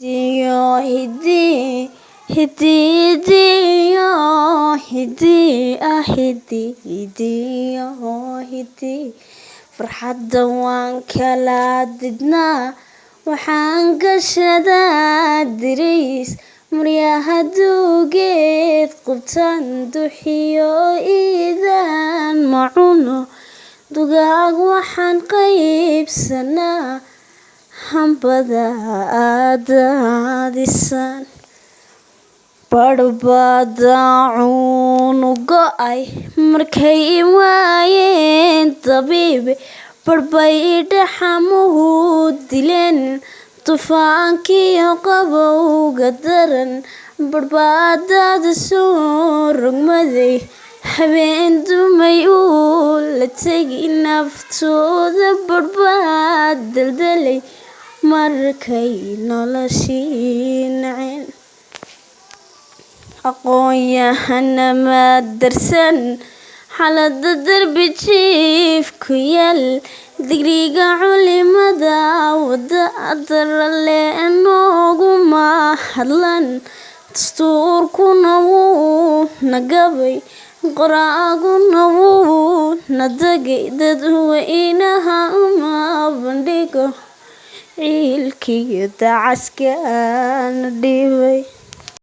Hidiyo, hidi, hidiyo, hidi, hidiyo, hidi. Farxadda waan kala didnaa, waxaan gashadaa diriis, maryaha duugeed qubtaan duxiyo iidaan ma cuno, dugaag waxaan qaybsanaa hambada aadaadisan. Barbadaacun u go'ay markay i waayeen dabiibe, barbay dhaxamuhu dileen dufaankiyo qabowga daran, barbadaada soo rogmaday habeen dumay uu la tegi naftooda, barbaad daldalay markay noloshii naceen. Aqoon-yahannama darsan xaaladda darbi jiif ku yaal, digriga culimada wada darale nooguma hadlan, dastuurkuna wuu nagabay, qoraaguna wuu nadagay, dadweynaha uma bandhigo ciilkiyo dacaska na dhibay.